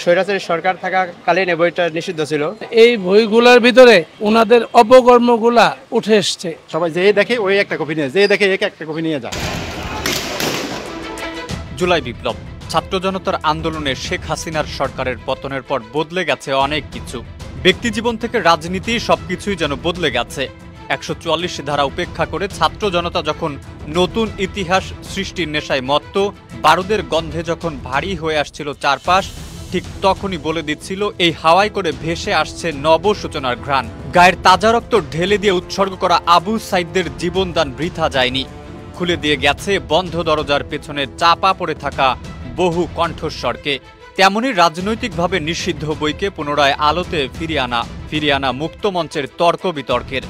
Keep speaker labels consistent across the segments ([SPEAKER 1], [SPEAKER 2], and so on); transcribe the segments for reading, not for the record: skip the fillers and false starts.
[SPEAKER 1] স্বৈরাচারী সরকার থাকাকালীন এই বইটা নিষিদ্ধ ছিল।
[SPEAKER 2] এই বইগুলোর ভিতরে ওনাদের অপকর্মগুলা উঠে এসছে।
[SPEAKER 3] সবাই যে দেখে ওই একটা কপি নিয়ে, যে দেখে একটা কপি নিয়ে যায়।
[SPEAKER 4] জুলাই বিপ্লব, ছাত্র জনতার আন্দোলনে শেখ হাসিনার সরকারের পতনের পর বদলে গেছে অনেক কিছু। ব্যক্তিজীবন থেকে রাজনীতি সবকিছুই যেন বদলে গেছে। ১৪৪ ধারা উপেক্ষা করে ছাত্র জনতা যখন নতুন ইতিহাস সৃষ্টির নেশায় মত্ত, বারুদের গন্ধে যখন ভারী হয়ে আসছিল চারপাশ, ঠিক তখনই বলে দিচ্ছিল এই হাওয়ায় করে ভেসে আসছে নব সূচনার ঘ্রাণ। গায়ের তাজা রক্ত ঢেলে দিয়ে উৎসর্গ করা আবু সাইদদের জীবনদান বৃথা যায়নি। খুলে দিয়ে গেছে বন্ধ দরজার পেছনে চাপা পড়ে থাকা বহু কণ্ঠস্বরকে। তেমনি রাজনৈতিকভাবে নিষিদ্ধ বইকে পুনরায় আলোতে ফিরিয়ে আনা মুক্ত মঞ্চের তর্ক বিতর্কের।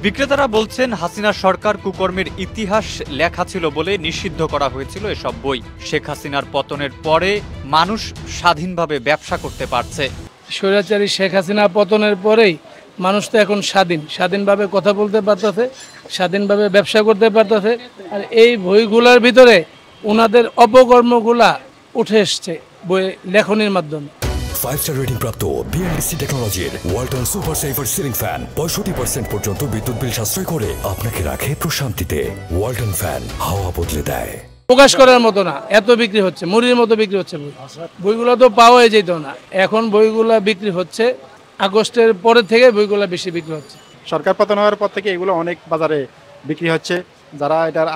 [SPEAKER 4] বিক্রেতারা বলছেন হাসিনা সরকার কুকর্মের ইতিহাস লেখা ছিল বলে নিষিদ্ধ করা হয়েছিল এসব বই। শেখ হাসিনার পতনের পরে মানুষ স্বাধীনভাবে ব্যবসা করতে পারছে।
[SPEAKER 2] স্বৈরাচারী শেখ হাসিনা পতনের পরেই মানুষ তো এখন স্বাধীনভাবে কথা বলতে পারতেছে, স্বাধীনভাবে ব্যবসা করতে পারতেছে। আর এই বইগুলোর ভিতরে ওনাদের অপকর্মগুলা উঠে এসছে বই লেখনের মাধ্যমে।
[SPEAKER 5] 5-star রেটিং প্রাপ্ত বিএলডিসি টেকনোলজির Walton super saver ceiling fan 65% পর্যন্ত বিদ্যুৎ বিল সাশ্রয় করে আপনাকে রাখে প্রশান্তিতে। ওয়ালটন ফ্যান হাওয়া বদলে দেয়।
[SPEAKER 2] প্রকাশ করার মতো না, এত বিক্রি হচ্ছে, মুড়ির মতো বিক্রি হচ্ছে বই। বইগুলো তো পাওয়াই যেত না, এখন বইগুলা বিক্রি হচ্ছে। আগস্টের পরে থেকে বইগুলা বেশি বিক্রি হচ্ছে।
[SPEAKER 3] সরকার পতন হওয়ার পর থেকে এগুলো অনেক বাজারে বিক্রি হচ্ছে। যারা এটার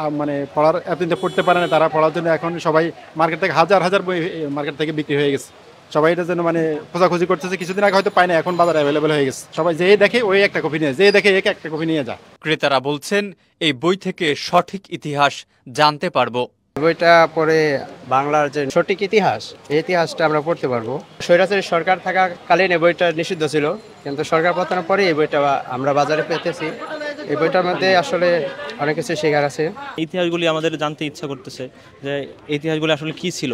[SPEAKER 3] পড়ার এতদিন পড়তে পারে না, তারা পড়ার জন্য এখন সবাই মার্কেট থেকে হাজার বই মার্কেট থেকে বিক্রি হয়ে গেছে। সবাই এটার জন্য খোঁজাখুঁজি করতেছে। কিছুদিন আগে হয়তো পায় না, এখন বাজারে অ্যাভেলেবেল হয়ে গেছে। সবাই যে দেখে ওই একটা কপি নিয়ে, যে দেখে একটা কপি নিয়ে যায়।
[SPEAKER 4] ক্রেতারা বলছেন এই বই থেকে সঠিক ইতিহাস জানতে পারবো।
[SPEAKER 1] বইটা পড়ে বাংলার যে সঠিক ইতিহাস, এই ইতিহাসটা আমরা পড়তে পারবো। স্বৈরাচারী সরকার থাকাকালীন এই বইটা নিষিদ্ধ ছিল, কিন্তু সরকার পতনের পরে এই বইটা আমরা বাজারে পেতেছি। এই বইটার মধ্যে আসলে অনেক কিছু শেখার আছে।
[SPEAKER 6] ইতিহাসগুলি আমাদের জানতে ইচ্ছা করতেছে যে ইতিহাসগুলি আসলে কি ছিল।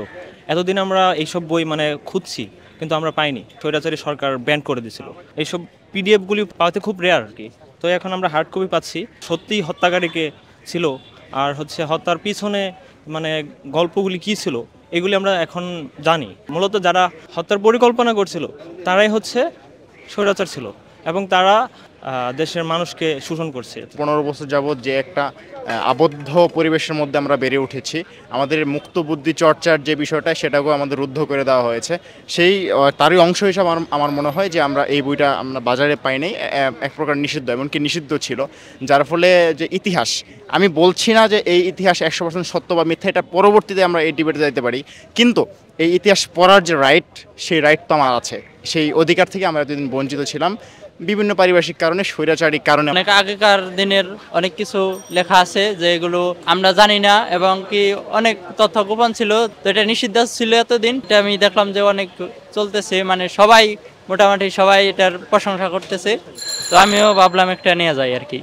[SPEAKER 6] এতদিন আমরা এইসব বই খুঁজছি, কিন্তু আমরা পাইনি। স্বৈরাচারী সরকার ব্যান করে দিয়েছিল। এইসব পিডিএফগুলি পাওয়াতে খুব রেয়ার আর কি। তো এখন আমরা হার্ড কপি পাচ্ছি। সত্যিই হত্যাকারীকে ছিল, আর হত্যার পিছনে গল্পগুলি কি ছিল এগুলি আমরা এখন জানি। মূলত যারা হত্যার পরিকল্পনা করছিল তারাই স্বৈরাচার ছিল, এবং তারা দেশের মানুষকে শোষণ করছে।
[SPEAKER 7] 15 বছর যাবৎ যে একটা আবদ্ধ পরিবেশের মধ্যে আমরা বেড়ে উঠেছি, আমাদের মুক্ত বুদ্ধি চর্চার যে বিষয়টা, সেটাকেও আমাদের রুদ্ধ করে দেওয়া হয়েছে। তারই অংশ হিসাবে আমার মনে হয় যে আমরা এই বইটা আমরা বাজারে পাই নাই, এক প্রকার নিষিদ্ধ, এমনকি নিষিদ্ধ ছিল। যার ফলে যে ইতিহাস, আমি বলছি না যে এই ইতিহাস 100% সত্য বা মিথ্যা, এটা পরবর্তীতে আমরা এই ডিবেটে যাইতে পারি, কিন্তু এই ইতিহাস পড়ার যে রাইট, সেই রাইট তো আমার আছে। সেই অধিকার থেকে আমরা এতদিন বঞ্চিত ছিলাম বিভিন্ন পারিপার্শ্বিক কারণে, স্বৈরাচারী কারণে।
[SPEAKER 8] অনেক আগেকার দিনের অনেক কিছু লেখা আছে যেগুলো আমরা জানি না, এবং কি অনেক তথ্য গোপন ছিল। তো এটা নিষিদ্ধ ছিল এতদিন। এটা আমি দেখলাম যে অনেক চলতেছে, সবাই মোটামুটি সবাই এটার প্রশংসা করতেছে। তো আমিও ভাবলাম একটা নিয়ে যাই আর কি।